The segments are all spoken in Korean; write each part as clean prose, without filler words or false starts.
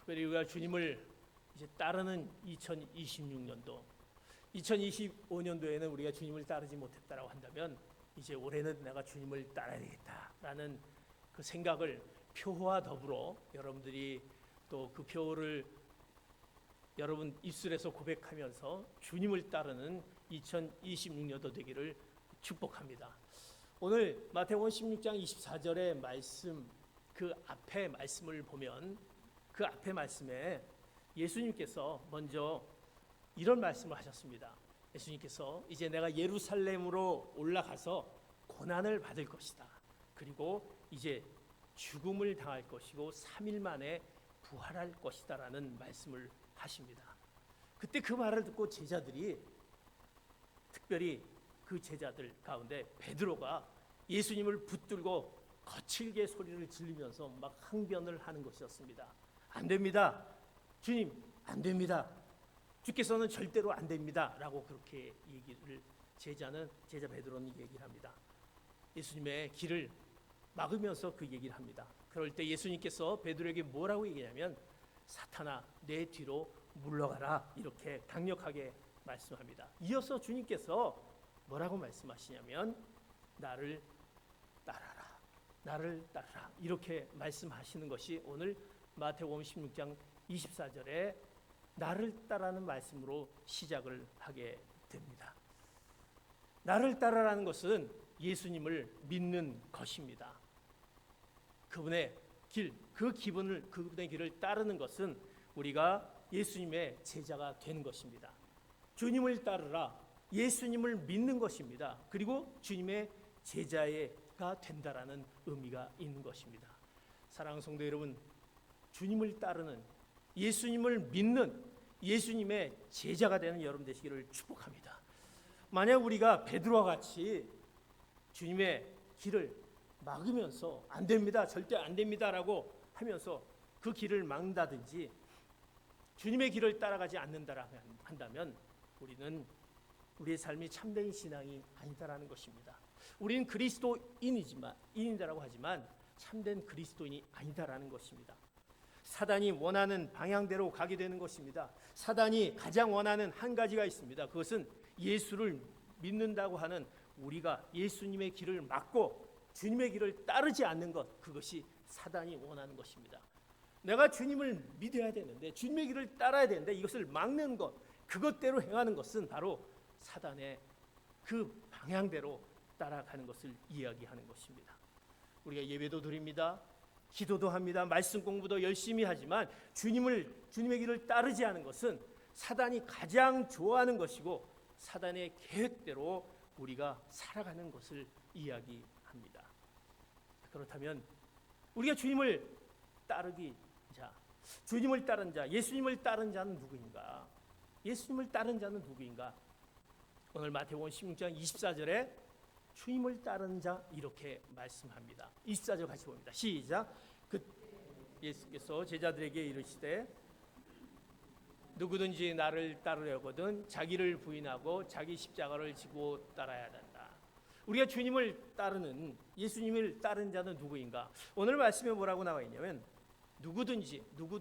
특별히 우리가 주님을 이제 따르는 2026년도, 2025년도에는 우리가 주님을 따르지 못했다라고 한다면 이제 올해는 내가 주님을 따라야 되겠다라는 그 생각을 표와 더불어 여러분들이 또 그 표를 여러분 입술에서 고백하면서 주님을 따르는 2026년도 되기를 축복합니다. 오늘 마태복음 16장 24절의 말씀, 그 앞에 말씀을 보면 그 앞에 말씀에 예수님께서 먼저 이런 말씀을 하셨습니다. 예수님께서 이제 내가 예루살렘으로 올라가서 고난을 받을 것이다. 그리고 이제 죽음을 당할 것이고 3일 만에 부활할 것이다 라는 말씀을 하십니다. 그때 그 말을 듣고 제자들이, 특별히 그 제자들 가운데 베드로가 예수님을 붙들고 거칠게 소리를 지르면서 막 항변을 하는 것이었습니다. 안 됩니다. 주님, 안 됩니다. 주께서는 절대로 안 됩니다. 라고 그렇게 얘기를 제자 베드로는 얘기를 합니다. 예수님의 길을 막으면서 그 얘기를 합니다. 그럴 때 예수님께서 베드로에게 뭐라고 얘기하냐면 사탄아 내 뒤로 물러가라 이렇게 강력하게 말씀합니다. 이어서 주님께서 뭐라고 말씀하시냐면 나를 따라라, 나를 따르라 이렇게 말씀하시는 것이 오늘 마태복음 16장 24절에 나를 따라는 말씀으로 시작을 하게 됩니다. 나를 따라라는 것은 예수님을 믿는 것입니다. 그분의 길, 그분의 길을 따르는 것은 우리가 예수님의 제자가 되는 것입니다. 주님을 따르라, 예수님을 믿는 것입니다. 그리고 주님의 제자가 된다라는 의미가 있는 것입니다. 사랑하는 성도 여러분, 주님을 따르는, 예수님을 믿는 예수님의 제자가 되는 여러분 되시기를 축복합니다. 만약 우리가 베드로와 같이 주님의 길을 막으면서 안 됩니다, 절대 안 됩니다라고 하면서 그 길을 막는다든지 주님의 길을 따라가지 않는다라 한다면 우리는 우리의 삶이 참된 신앙이 아니다라는 것입니다. 우리는 그리스도인이다라고 하지만 참된 그리스도인이 아니다라는 것입니다. 사단이 원하는 방향대로 가게 되는 것입니다. 사단이 가장 원하는 한 가지가 있습니다. 그것은 예수를 믿는다고 하는 우리가 예수님의 길을 막고 주님의 길을 따르지 않는 것, 그것이 사단이 원하는 것입니다. 내가 주님을 믿어야 되는데 주님의 길을 따라야 되는데 이것을 막는 것, 그것대로 행하는 것은 바로 사단의 그 방향대로 따라가는 것을 이야기하는 것입니다. 우리가 예배도 드립니다. 기도도 합니다. 말씀 공부도 열심히 하지만 주님의 길을 따르지 않은 것은 사단이 가장 좋아하는 것이고 사단의 계획대로 우리가 살아가는 것을 이야기합니다. 그렇다면 우리가 주님을 따르는 자, 예수님을 따른 자는 누구인가? 예수님을 따른 자는 누구인가? 오늘 마태복음 16장 24절에 주님을 따른 자 이렇게 말씀합니다. 24절 같이 봅니다. 시작. 예수께서 제자들에게 이르시되 누구든지 나를 따르려거든 자기를 부인하고 자기 십자가를 지고 따라야 한다. 우리가 주님을 따르는, 예수님을 따른 자는 누구인가? 오늘 말씀에 뭐라고 나와 있냐면 누구든지라고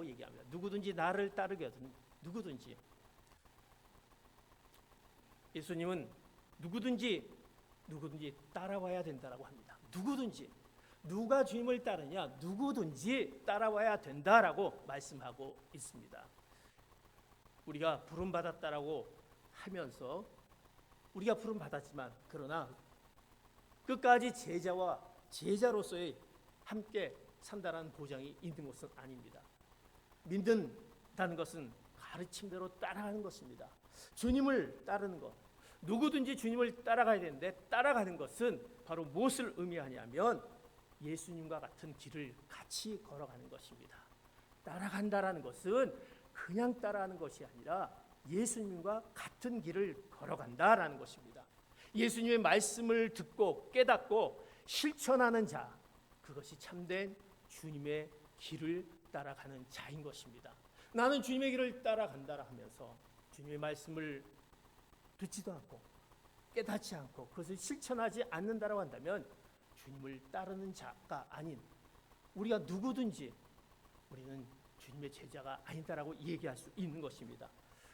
얘기합니다. 누구든지 나를 따르거든, 누구든지. 예수님은 누구든지 따라와야 된다라고 합니다. 누구든지. 누가 주님을 따르냐? 누구든지 따라와야 된다라고 말씀하고 있습니다. 우리가 부름받았다라고 하면서 우리가 부름받았지만 그러나 끝까지 제자로서의 함께 산다라는 보장이 있는 것은 아닙니다. 믿는다는 것은 가르침대로 따라가는 것입니다. 주님을 따르는 것, 누구든지 주님을 따라가야 되는데 따라가는 것은 바로 무엇을 의미하냐면 예수님과 같은 길을 같이 걸어가는 것입니다. 따라간다라는 것은 그냥 따라하는 것이 아니라 예수님과 같은 길을 걸어간다라는 것입니다. 예수님의 말씀을 듣고 깨닫고 실천하는 자, 그것이 참된 주님의 길을 따라가는 자인 것입니다. 나는 주님의 길을 따라간다 하면서 주님의 말씀을 듣지도 않고 깨닫지 않고 그것을 실천하지 않는다라고 한다면 주님을 따르는 자가 아닌 우리가 누구든지 우리는 주님의 제자가 아니다라고 얘기할 수 있는 것입니다.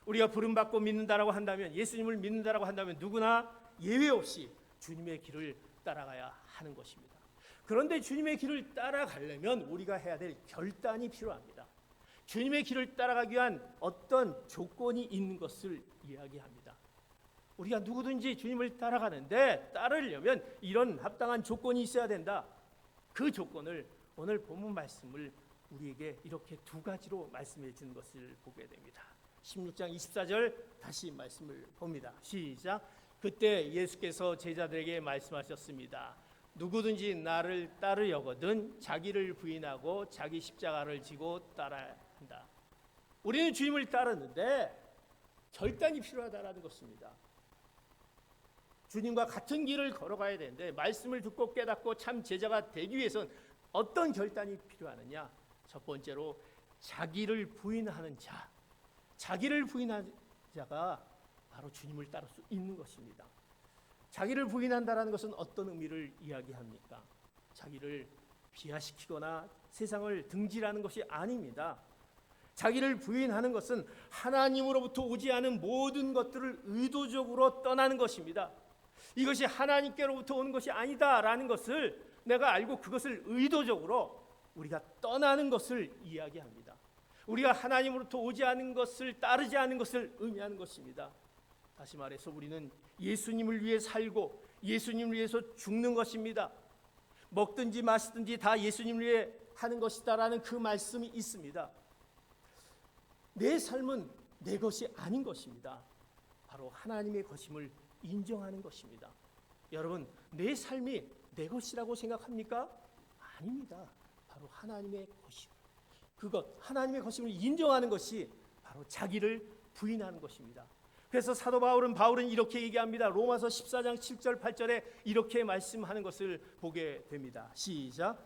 우리가 부름받고 믿는다라고 한다면, 예수님을 믿는다라고 한다면 누구나 예외 없이 주님의 길을 따라가야 하는 것입니다. 그런데 주님의 길을 따라가려면 우리가 해야 될 결단이 필요합니다. 주님의 길을 따라가기 위한 어떤 조건이 있는 것을 이야기합니다. 우리가 누구든지 주님을 따라가는데 따르려면 이런 합당한 조건이 있어야 된다. 그 조건을 오늘 본문 말씀을 우리에게 이렇게 두 가지로 말씀해 주는 것을 보게 됩니다. 16장 24절 다시 말씀을 봅니다. 시작. 그때 예수께서 제자들에게 말씀하셨습니다. 누구든지 나를 따르려거든 자기를 부인하고 자기 십자가를 지고 따라야 한다. 우리는 주님을 따르는데 결단이 필요하다라는 것입니다. 주님과 같은 길을 걸어가야 되는데 말씀을 듣고 깨닫고 참 제자가 되기 위해서는 어떤 결단이 필요하느냐? 첫 번째로 자기를 부인하는 자, 자기를 부인하는 자가 바로 주님을 따를 수 있는 것입니다. 자기를 부인한다는 것은 어떤 의미를 이야기합니까? 자기를 비하시키거나 세상을 등지라는 것이 아닙니다. 자기를 부인하는 것은 하나님으로부터 오지 않은 모든 것들을 의도적으로 떠나는 것입니다. 이것이 하나님께로부터 오는 것이 아니다라는 것을 내가 알고 그것을 의도적으로 우리가 떠나는 것을 이야기합니다. 우리가 하나님으로부터 오지 않은 것을 따르지 않은 것을 의미하는 것입니다. 다시 말해서 우리는 예수님을 위해 살고 예수님을 위해서 죽는 것입니다. 먹든지 마시든지 다 예수님을 위해 하는 것이다라는 그 말씀이 있습니다. 내 삶은 내 것이 아닌 것입니다. 바로 하나님의 것임을 인정하는 것입니다. 여러분, 내 삶이 내 것이라고 생각합니까? 아닙니다. 바로 하나님의 것이. 그것, 하나님의 것임을 인정하는 것이 바로 자기를 부인하는 것입니다. 그래서 사도 바울은 이렇게 얘기합니다. 로마서 14장 7절 8절에 이렇게 말씀하는 것을 보게 됩니다. 시작.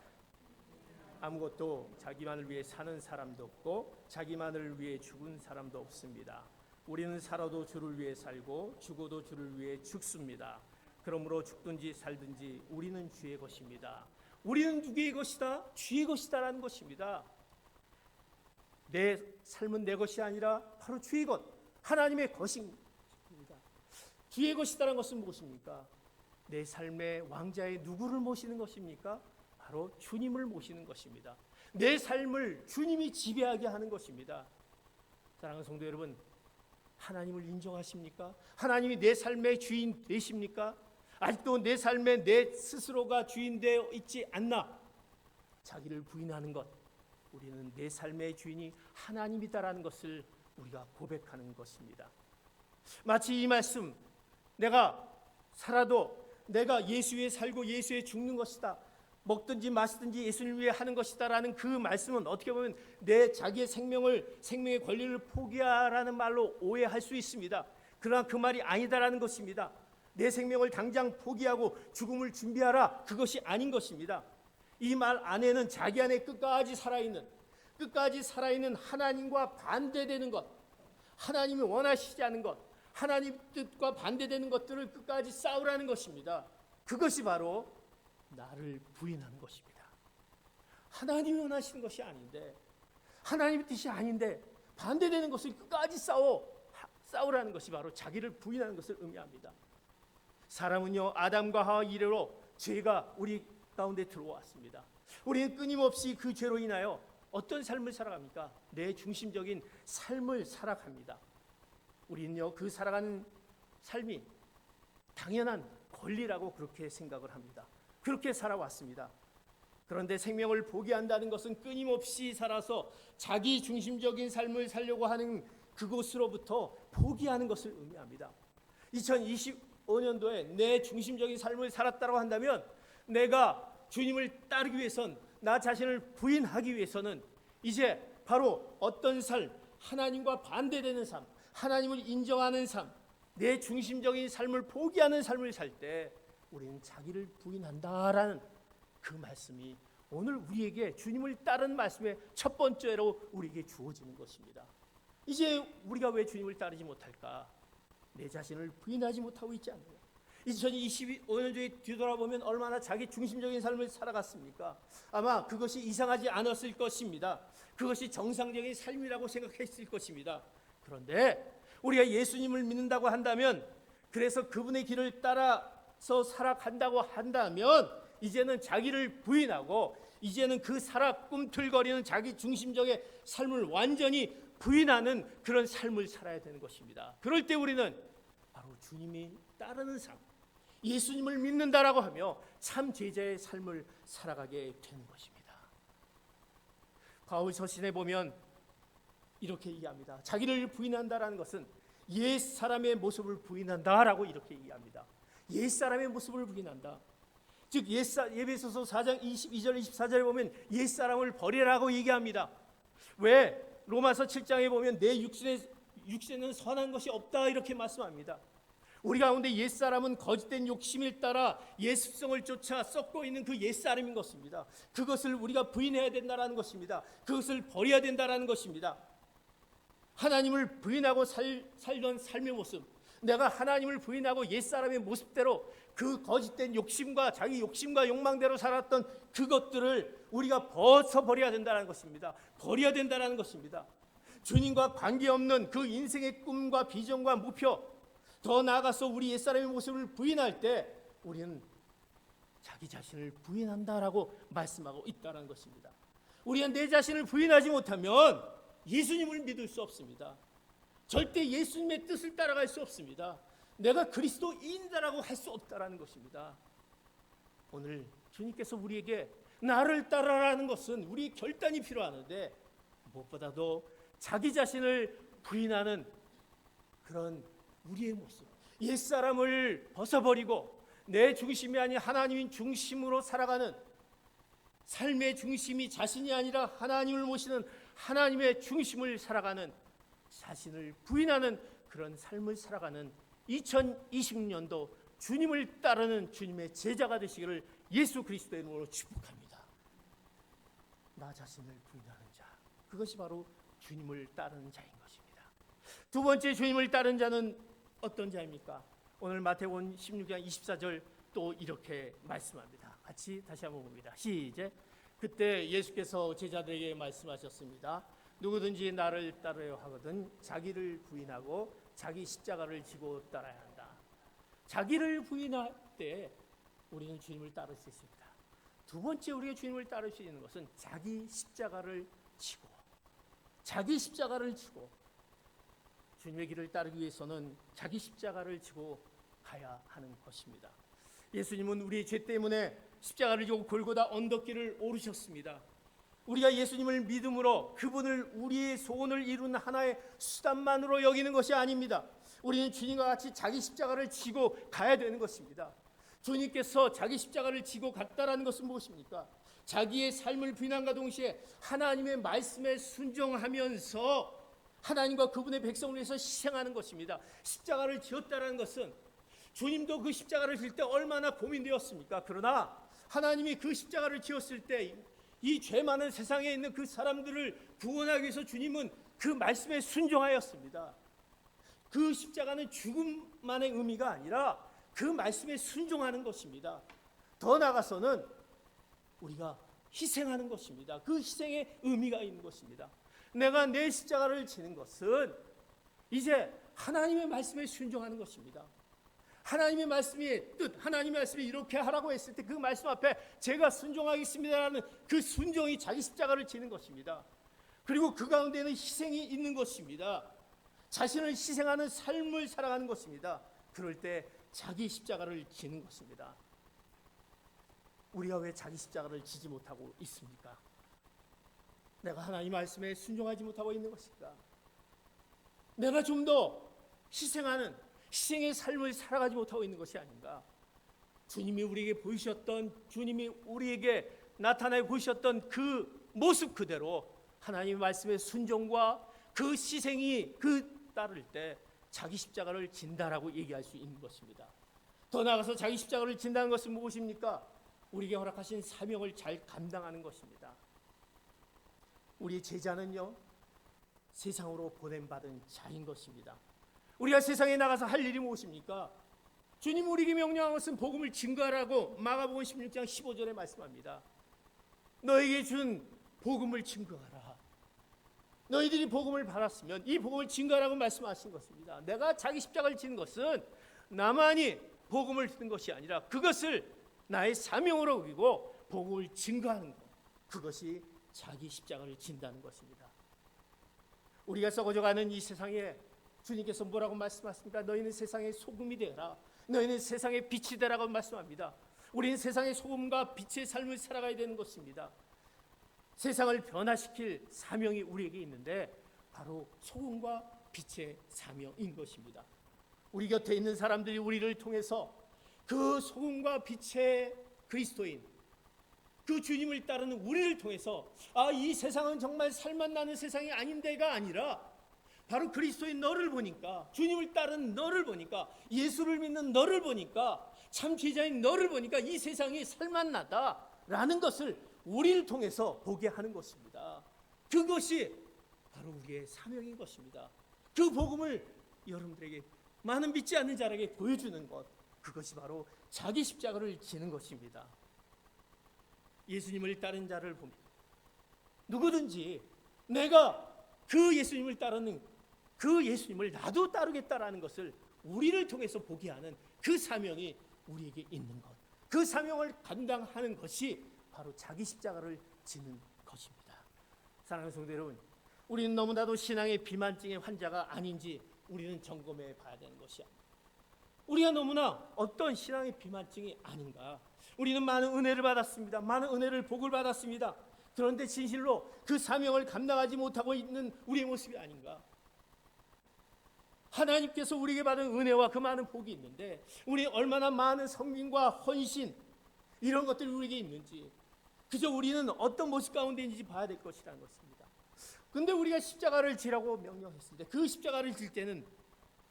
아무것도 자기만을 위해 사는 사람도 없고 자기만을 위해 죽은 사람도 없습니다. 우리는 살아도 주를 위해 살고 죽어도 주를 위해 죽습니다. 그러므로 죽든지 살든지 우리는 주의 것입니다. 우리는 누구의 것이다? 주의 것이다라는 것입니다. 내 삶은 내 것이 아니라 바로 주의 것, 하나님의 것입니다. 주의 것이다라는 것은 무엇입니까? 내 삶의 왕자의 누구를 모시는 것입니까? 바로 주님을 모시는 것입니다. 내 삶을 주님이 지배하게 하는 것입니다. 사랑하는 성도 여러분, 하나님을 인정하십니까? 하나님이 내 삶의 주인 되십니까? 아직도 내 삶에 내 스스로가 주인되어 있지 않나? 자기를 부인하는 것, 우리는 내 삶의 주인이 하나님이다라는 것을 우리가 고백하는 것입니다. 마치 이 말씀, 내가 살아도 내가 예수 위에 살고 예수 위에 죽는 것이다, 먹든지 마시든지 예수를 위해 하는 것이다라는 그 말씀은 어떻게 보면 내 자기의 생명의 권리를 포기하라는 말로 오해할 수 있습니다. 그러나 그 말이 아니다라는 것입니다. 내 생명을 당장 포기하고 죽음을 준비하라, 그것이 아닌 것입니다. 이 말 안에는 자기 안에 끝까지 살아있는 하나님과 반대되는 것, 하나님이 원하시지 않은 것, 하나님 뜻과 반대되는 것들을 끝까지 싸우라는 것입니다. 그것이 바로 나를 부인하는 것입니다. 하나님이 원하시는 것이 아닌데, 하나님의 뜻이 아닌데 반대되는 것을 끝까지 싸우라는 것이 바로 자기를 부인하는 것을 의미합니다. 사람은요, 아담과 하와 이래로 죄가 우리 가운데 들어왔습니다. 우리는 끊임없이 그 죄로 인하여 어떤 삶을 살아갑니까? 내 중심적인 삶을 살아갑니다. 우리는요, 그 살아가는 삶이 당연한 권리라고 그렇게 생각을 합니다. 그렇게 살아왔습니다. 그런데 생명을 포기한다는 것은 끊임없이 살아서 자기 중심적인 삶을 살려고 하는 그곳으로부터 포기하는 것을 의미합니다. 2025년도에 내 중심적인 삶을 살았다고 한다면, 내가 주님을 따르기 위해선, 나 자신을 부인하기 위해서는 이제 바로 어떤 삶, 하나님과 반대되는 삶, 하나님을 인정하는 삶, 내 중심적인 삶을 포기하는 삶을 살 때 우리는 자기를 부인한다라는 그 말씀이 오늘 우리에게 주님을 따르는 말씀의 첫 번째로 우리에게 주어지는 것입니다. 이제 우리가 왜 주님을 따르지 못할까? 내 자신을 부인하지 못하고 있지 않느냐? 2025년 뒤돌아보면 얼마나 자기 중심적인 삶을 살아갔습니까? 아마 그것이 이상하지 않았을 것입니다. 그것이 정상적인 삶이라고 생각했을 것입니다. 그런데 우리가 예수님을 믿는다고 한다면, 그래서 그분의 길을 따라서 살아간다고 한다면, 이제는 자기를 부인하고, 이제는 그 꿈틀거리는 자기 중심적인 삶을 완전히 부인하는 그런 삶을 살아야 되는 것입니다. 그럴 때 우리는 바로 주님이 따르는 삶, 예수님을 믿는다라고 하며 참 제자의 삶을 살아가게 되는 것입니다. 바울 서신에 보면 이렇게 얘기합니다. 자기를 부인한다라는 것은 옛 사람의 모습을 부인한다라고 이렇게 얘기합니다. 옛 사람의 모습을 부인한다. 즉 에베소서 4장 22절 24절에 보면 옛 사람을 버리라고 얘기합니다. 왜? 로마서 7장에 보면 내 육신에는 선한 것이 없다 이렇게 말씀합니다. 우리 가운데 옛사람은 거짓된 욕심을 따라 옛 습성을 쫓아 썩고 있는 그 옛사람인 것입니다. 그것을 우리가 부인해야 된다는 것입니다. 그것을 버려야 된다는 것입니다. 하나님을 부인하고 살던 삶의 모습, 내가 하나님을 부인하고 옛사람의 모습대로 그 거짓된 욕심과 자기 욕심과 욕망대로 살았던 그것들을 우리가 벗어버려야 된다는 것입니다. 버려야 된다는 것입니다. 주님과 관계없는 그 인생의 꿈과 비전과 목표, 더 나아가서 우리 옛사람의 모습을 부인할 때 우리는 자기 자신을 부인한다라고 말씀하고 있다는 것입니다. 우리가 내 자신을 부인하지 못하면 예수님을 믿을 수 없습니다. 절대 예수님의 뜻을 따라갈 수 없습니다. 내가 그리스도인이라고 할 수 없다라는 것입니다. 오늘 주님께서 우리에게 나를 따라라는 것은 우리의 결단이 필요하는데, 무엇보다도 자기 자신을 부인하는 그런 우리의 모습, 옛사람을 벗어버리고 내 중심이 아닌 하나님인 중심으로 살아가는 삶의 중심이 자신이 아니라 하나님을 모시는 하나님의 중심을 살아가는, 자신을 부인하는 그런 삶을 살아가는 2020년도 주님을 따르는 주님의 제자가 되시기를 예수 그리스도의 이름으로 축복합니다. 나 자신을 부인하는 자, 그것이 바로 주님을 따르는 자인 것입니다. 두 번째 주님을 따르는 자는 어떤 자입니까? 오늘 마태복음 16장 24절 또 이렇게 말씀합니다. 같이 다시 한번 봅니다. 시작. 그때 예수께서 제자들에게 말씀하셨습니다. 누구든지 나를 따르려 하거든 자기를 부인하고 자기 십자가를 지고 따라야 한다. 자기를 부인할 때 우리는 주님을 따를 수 있습니다. 두 번째 우리가 주님을 따를 수 있는 것은 자기 십자가를 지고, 자기 십자가를 지고, 주님의 길을 따르기 위해서는 자기 십자가를 지고 가야 하는 것입니다. 예수님은 우리의 죄 때문에 십자가를 지고 골고다 언덕길을 오르셨습니다. 우리가 예수님을 믿음으로 그분을 우리의 소원을 이루는 하나의 수단만으로 여기는 것이 아닙니다. 우리는 주님과 같이 자기 십자가를 지고 가야 되는 것입니다. 주님께서 자기 십자가를 지고 갔다라는 것은 무엇입니까? 자기의 삶을 부인함과 동시에 하나님의 말씀에 순종하면서 하나님과 그분의 백성을 위해서 희생하는 것입니다. 십자가를 지었다는 것은 주님도 그 십자가를 질 때 얼마나 고민되었습니까? 그러나 하나님이 그 십자가를 지었을 때 이 죄 많은 세상에 있는 그 사람들을 구원하기 위해서 주님은 그 말씀에 순종하였습니다. 그 십자가는 죽음만의 의미가 아니라 그 말씀에 순종하는 것입니다. 더 나아가서는 우리가 희생하는 것입니다. 그 희생의 의미가 있는 것입니다. 내가 내 십자가를 지는 것은 이제 하나님의 말씀에 순종하는 것입니다. 하나님의 말씀이 뜻, 하나님의 말씀이 이렇게 하라고 했을 때 그 말씀 앞에 제가 순종하겠습니다라는 그 순종이 자기 십자가를 지는 것입니다. 그리고 그 가운데는 희생이 있는 것입니다. 자신을 희생하는 삶을 살아가는 것입니다. 그럴 때 자기 십자가를 지는 것입니다. 우리가 왜 자기 십자가를 지지 못하고 있습니까? 내가 하나님 말씀에 순종하지 못하고 있는 것일까? 내가 좀 더 희생하는 희생의 삶을 살아가지 못하고 있는 것이 아닌가? 주님이 우리에게 보이셨던, 주님이 우리에게 나타내 보이셨던 그 모습 그대로 하나님의 말씀의 순종과 그 희생이 따를 때 자기 십자가를 진다라고 얘기할 수 있는 것입니다. 더 나아가서 자기 십자가를 진다는 것은 무엇입니까? 우리에게 허락하신 사명을 잘 감당하는 것입니다. 우리의 제자는요, 세상으로 보냄받은 자인 것입니다. 우리가 세상에 나가서 할 일이 무엇입니까? 주님 우리에게 명령한 것은 복음을 증거하라고 마가복음 16장 15절에 말씀합니다. 너에게 준 복음을 증거하라. 너희들이 복음을 받았으면 이 복음을 증거하라고 말씀하신 것입니다. 내가 자기 십자가를 지는 것은 나만이 복음을 듣는 것이 아니라 그것을 나의 사명으로 여기고 복음을 증거하는 것, 그것이 자기 십자가를 진다는 것입니다. 우리가 썩어져가는 이 세상에 주님께서 뭐라고 말씀하십니까? 너희는 세상의 소금이 되어라. 너희는 세상의 빛이 되라고 말씀합니다. 우리는 세상의 소금과 빛의 삶을 살아가야 되는 것입니다. 세상을 변화시킬 사명이 우리에게 있는데 바로 소금과 빛의 사명인 것입니다. 우리 곁에 있는 사람들이 우리를 통해서 그 소금과 빛의 그리스도인, 그 주님을 따르는 우리를 통해서 이 세상은 정말 살맛 나는 세상이 아닌데가 아니라 바로 그리스도인 너를 보니까, 주님을 따르는 너를 보니까, 예수를 믿는 너를 보니까, 참 제자인 너를 보니까 이 세상이 살맛 나다라는 것을 우리를 통해서 보게 하는 것입니다. 그것이 바로 우리의 사명인 것입니다. 그 복음을 여러분들에게, 많은 믿지 않는 자에게 보여주는 것, 그것이 바로 자기 십자가를 지는 것입니다. 예수님을 따른 자를 보면 누구든지 내가 그 예수님을 따르는 그 예수님을 나도 따르겠다라는 것을 우리를 통해서 보게 하는 그 사명이 우리에게 있는 것, 그 사명을 감당하는 것이 바로 자기 십자가를 지는 것입니다. 사랑하는 성도 여러분, 우리는 너무나도 신앙의 비만증의 환자가 아닌지 우리는 점검해 봐야 되는 것이 아닙니다. 우리가 너무나 어떤 신앙의 비만증이 아닌가. 우리는 많은 은혜를 받았습니다. 많은 은혜를 복을 받았습니다. 그런데 진실로 그 사명을 감당하지 못하고 있는 우리의 모습이 아닌가. 하나님께서 우리에게 받은 은혜와 그 많은 복이 있는데 우리 얼마나 많은 성민과 헌신 이런 것들이 우리에게 있는지 그저 우리는 어떤 모습 가운데 있는지 봐야 될 것이라는 것입니다. 근데 우리가 십자가를 지라고 명령했을 때 그 십자가를 질 때는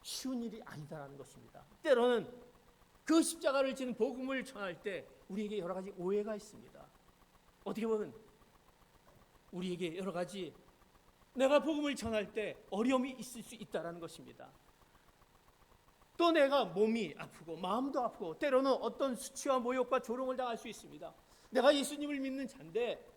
쉬운 일이 아니다라는 것입니다. 때로는 그 십자가를 지는 복음을 전할 때 우리에게 여러 가지 오해가 있습니다. 어떻게 보면 우리에게 여러 가지 내가 복음을 전할 때 어려움이 있을 수 있다는 것입니다. 또 내가 몸이 아프고 마음도 아프고 때로는 어떤 수치와 모욕과 조롱을 당할 수 있습니다. 내가 예수님을 믿는 자인데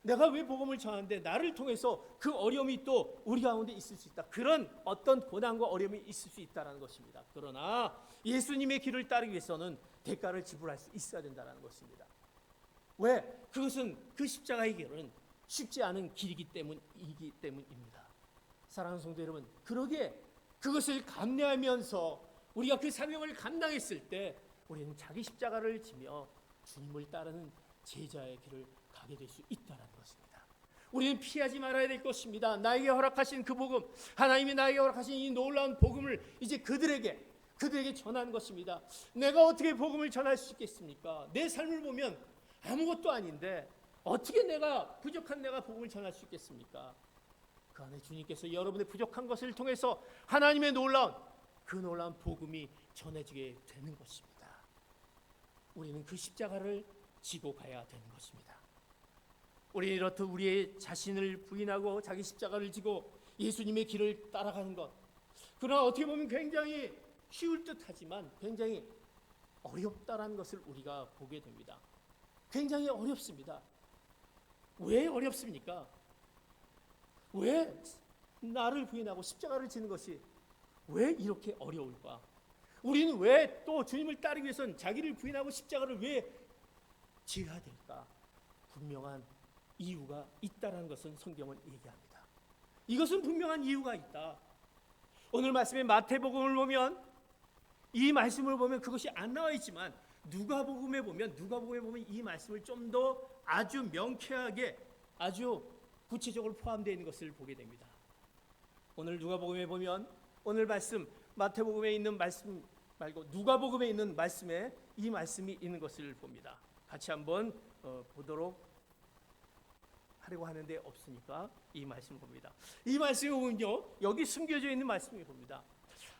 내가 왜 복음을 전하는데 나를 통해서 그 어려움이 또 우리 가운데 있을 수 있다. 그런 어떤 고난과 어려움이 있을 수 있다는 것입니다. 그러나 예수님의 길을 따르기 위해서는 대가를 지불할 수 있어야 된다는 것입니다. 왜? 그것은 그 십자가의 길은 쉽지 않은 길이기 때문입니다. 사랑하는 성도 여러분, 그러기에 그것을 감내하면서 우리가 그 사명을 감당했을 때 우리는 자기 십자가를 지며 주님을 따르는 제자의 길을 가게 될 수 있다는 것입니다. 우리는 피하지 말아야 될 것입니다. 나에게 허락하신 그 복음, 하나님이 나에게 허락하신 이 놀라운 복음을 이제 그들에게 전하는 것입니다. 내가 어떻게 복음을 전할 수 있겠습니까? 내 삶을 보면 아무것도 아닌데 어떻게 부족한 내가 복음을 전할 수 있겠습니까? 그 안에 주님께서 여러분의 부족한 것을 통해서 하나님의 놀라운 복음이 전해지게 되는 것입니다. 우리는 그 십자가를 지고 가야 되는 것입니다. 우리는 이렇듯 우리의 자신을 부인하고 자기 십자가를 지고 예수님의 길을 따라가는 것, 그러나 어떻게 보면 굉장히 쉬울 듯하지만 굉장히 어렵다라는 것을 우리가 보게 됩니다. 굉장히 어렵습니다. 왜 어렵습니까? 왜 나를 부인하고 십자가를 지는 것이 왜 이렇게 어려울까? 우리는 왜 또 주님을 따르기 위해서는 자기를 부인하고 십자가를 왜 지어야 될까? 분명한 이유가 있다는 것은 성경은 얘기합니다. 이것은 분명한 이유가 있다. 오늘 말씀의 마태복음을 보면 이 말씀을 보면 그것이 안 나와 있지만 누가복음에 보면 이 말씀을 좀 더 아주 명쾌하게 아주 구체적으로 포함되어 있는 것을 보게 됩니다. 오늘 누가복음에 보면 오늘 말씀 마태복음에 있는 말씀 말고 누가복음에 있는 말씀에 이 말씀이 있는 것을 봅니다. 같이 한번 보도록 하려고 하는데 없으니까 이 말씀을 봅니다. 이 말씀을 보면요, 여기 숨겨져 있는 말씀을 봅니다.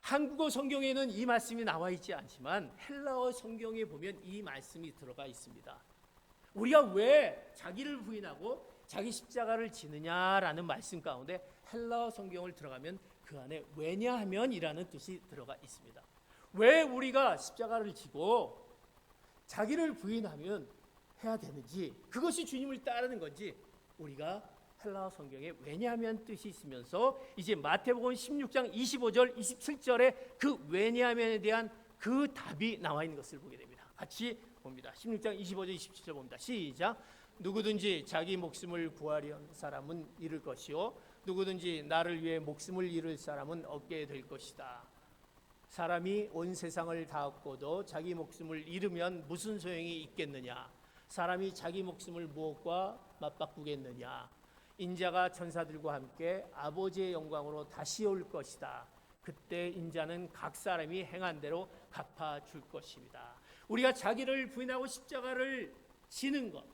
한국어 성경에는 이 말씀이 나와 있지 않지만 헬라어 성경에 보면 이 말씀이 들어가 있습니다. 우리가 왜 자기를 부인하고 자기 십자가를 지느냐라는 말씀 가운데 헬라어 성경을 들어가면 그 안에 왜냐하면이라는 뜻이 들어가 있습니다. 왜 우리가 십자가를 지고 자기를 부인하면 해야 되는지, 그것이 주님을 따르는 건지 우리가 헬라어 성경에 왜냐하면 뜻이 있으면서 이제 마태복음 16장 25절 27절에 그 왜냐하면에 대한 그 답이 나와 있는 것을 보게 됩니다. 같이 봅니다. 16장 25절 27절 봅니다. 시작. 누구든지 자기 목숨을 구하려는 사람은 잃을 것이요 누구든지 나를 위해 목숨을 잃을 사람은 얻게 될 것이다. 사람이 온 세상을 다 얻고도 자기 목숨을 잃으면 무슨 소용이 있겠느냐? 사람이 자기 목숨을 무엇과 맞바꾸겠느냐? 인자가 천사들과 함께 아버지의 영광으로 다시 올 것이다. 그때 인자는 각 사람이 행한 대로 갚아줄 것입니다. 우리가 자기를 부인하고 십자가를 지는 것,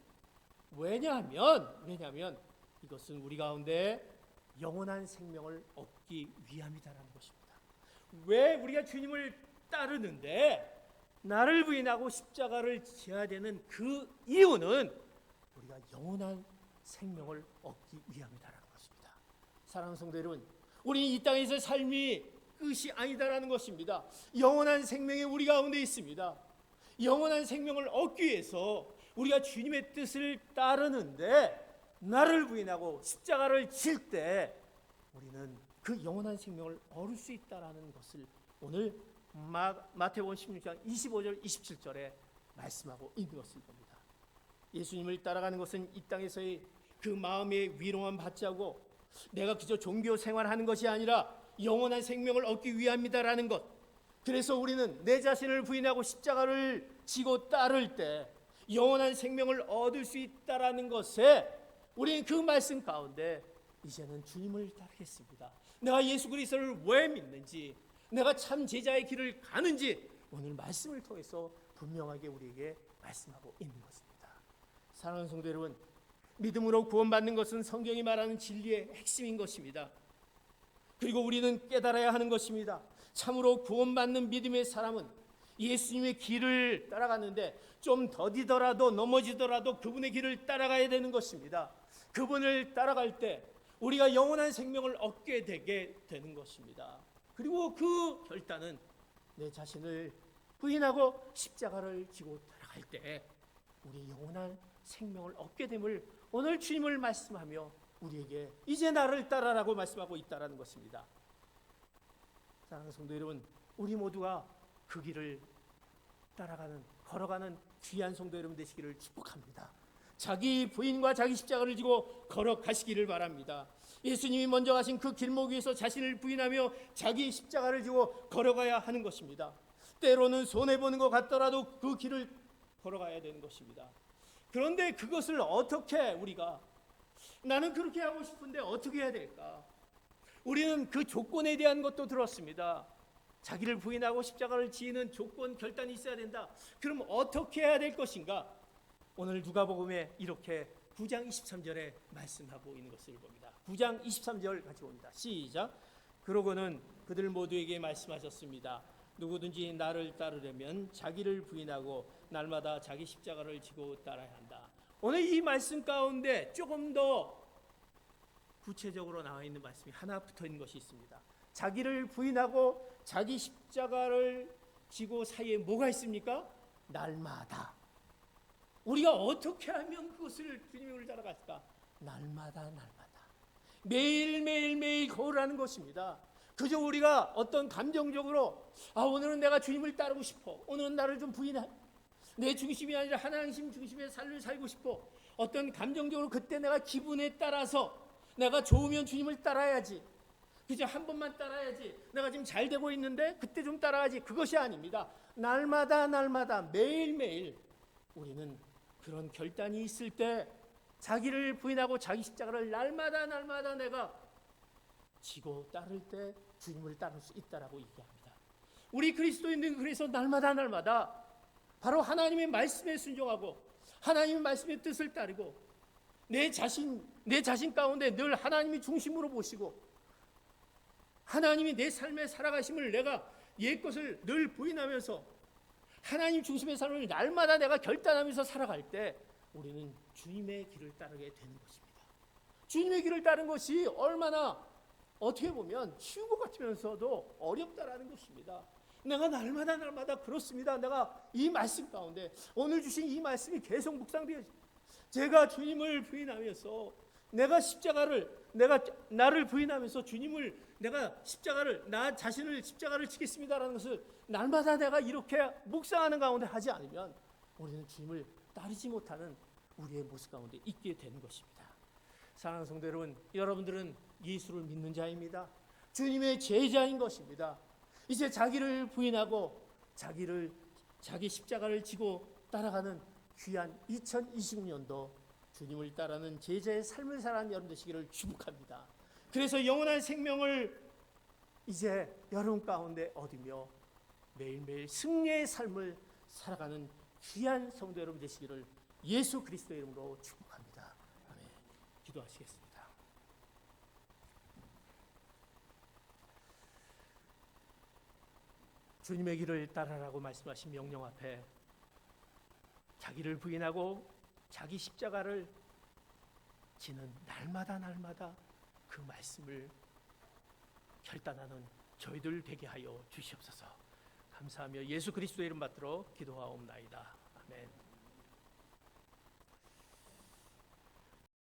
왜냐하면 이것은 우리 가운데 영원한 생명을 얻기 위함이다라는 것입니다. 왜 우리가 주님을 따르는데 나를 부인하고 십자가를 지어야 되는 그 이유는 우리가 영원한 생명을 얻기 위함이다라는 것입니다. 사랑하는 성도 여러분, 우리 이 땅에서 삶이 끝이 아니다라는 것입니다. 영원한 생명이 우리 가운데 있습니다. 영원한 생명을 얻기 위해서 우리가 주님의 뜻을 따르는데 나를 부인하고 십자가를 질 때 우리는 그 영원한 생명을 얻을 수 있다라는 것을 오늘 마태복음 16장 25절 27절에 말씀하고 있는 것을 봅니다. 예수님을 따라가는 것은 이 땅에서의 그 마음의 위로만 받지 않고 내가 그저 종교 생활하는 것이 아니라 영원한 생명을 얻기 위함이다라는 것. 그래서 우리는 내 자신을 부인하고 십자가를 지고 따를 때 영원한 생명을 얻을 수 있다라는 것에 우리는 그 말씀 가운데 이제는 주님을 따르겠습니다. 내가 예수 그리스도를 왜 믿는지, 내가 참 제자의 길을 가는지 오늘 말씀을 통해서 분명하게 우리에게 말씀하고 있는 것입니다. 사랑하는 성도 여러분, 믿음으로 구원받는 것은 성경이 말하는 진리의 핵심인 것입니다. 그리고 우리는 깨달아야 하는 것입니다. 참으로 구원받는 믿음의 사람은 예수님의 길을 따라가는데 좀 더디더라도 넘어지더라도 그분의 길을 따라가야 되는 것입니다. 그분을 따라갈 때 우리가 영원한 생명을 얻게 되게 되는 것입니다. 그리고 그 결단은 내 자신을 부인하고 십자가를 지고 따라갈 때 우리 영원한 생명을 얻게 됨을 오늘 주님을 말씀하며 우리에게 이제 나를 따라라고 말씀하고 있다라는 것입니다. 사랑하는 성도 여러분, 우리 모두가 그 길을 따라가는 걸어가는 귀한 성도 여러분 되시기를 축복합니다. 자기 부인과 자기 십자가를 지고 걸어가시기를 바랍니다. 예수님이 먼저 가신 그 길목 위에서 자신을 부인하며 자기 십자가를 지고 걸어가야 하는 것입니다. 때로는 손해보는 것 같더라도 그 길을 걸어가야 되는 것입니다. 그런데 그것을 어떻게 우리가 나는 그렇게 하고 싶은데 어떻게 해야 될까? 우리는 그 조건에 대한 것도 들었습니다. 자기를 부인하고 십자가를 지는 조건 결단이 있어야 된다. 그럼 어떻게 해야 될 것인가? 오늘 누가복음에 이렇게 9장 23절에 말씀하고 있는 것을 봅니다. 9장 23절 같이 봅니다. 시작. 그러고는 그들 모두에게 말씀하셨습니다. 누구든지 나를 따르려면 자기를 부인하고 날마다 자기 십자가를 지고 따라야 한다. 오늘 이 말씀 가운데 조금 더 구체적으로 나와 있는 말씀이 하나 붙어 있는 것이 있습니다. 자기를 부인하고 자기 십자가를 지고 사이에 뭐가 있습니까? 날마다. 우리가 어떻게 하면 그것을 주님을 따라갈까? 날마다 매일 걸으라는 것입니다. 그저 우리가 어떤 감정적으로 오늘은 내가 주님을 따르고 싶어, 오늘은 나를 좀 부인해, 내 중심이 아니라 하나님 중심의 삶을 살고 싶어, 어떤 감정적으로 그때 내가 기분에 따라서 내가 좋으면 주님을 따라야지, 그저 한 번만 따라야지, 내가 지금 잘 되고 있는데 그때 좀 따라야지, 그것이 아닙니다. 날마다 매일매일 우리는 그런 결단이 있을 때 자기를 부인하고 자기 십자가를 날마다 내가 지고 따를 때 주님을 따를 수 있다라고 얘기합니다. 우리 그리스도인들은 그래서 날마다 바로 하나님의 말씀에 순종하고 하나님의 말씀의 뜻을 따르고 내 자신 가운데 늘 하나님이 중심으로 보시고 하나님이 내 삶에 살아가심을 내가 옛것을 늘 부인하면서 하나님 중심의 삶을 날마다 내가 결단하면서 살아갈 때 우리는 주님의 길을 따르게 되는 것입니다. 주님의 길을 따르는 것이 얼마나 어떻게 보면 쉬운 것 같으면서도 어렵다라는 것입니다. 내가 날마다 그렇습니다. 내가 이 말씀 가운데 오늘 주신 이 말씀이 계속 묵상되어 제가 주님을 부인하면서 내가 나를 부인하면서 주님을 내가 나 자신을 십자가를 지겠습니다라는 것을 날마다 내가 이렇게 묵상하는 가운데 하지 않으면 우리는 주님을 따르지 못하는 우리의 모습 가운데 있게 되는 것입니다. 사랑하는 성도 여러분, 여러분들은 예수를 믿는 자입니다. 주님의 제자인 것입니다. 이제 자기를 부인하고 자기 십자가를 지고 따라가는 귀한 2020년도 주님을 따르는 제자의 삶을 살아가는 여러분 되시기를 축복합니다. 그래서 영원한 생명을 이제 여러분 가운데 얻으며 매일매일 승리의 삶을 살아가는 귀한 성도 여러분 되시기를 예수 그리스도의 이름으로 축복합니다. 아멘. 기도하시겠습니다. 주님의 길을 따르라고 말씀하신 명령 앞에 자기를 부인하고 자기 십자가를 지는 날마다 그 말씀을 결단하는 저희들 되게 하여 주시옵소서. 감사하며 예수 그리스도의 이름 받들어 기도하옵나이다. 아멘.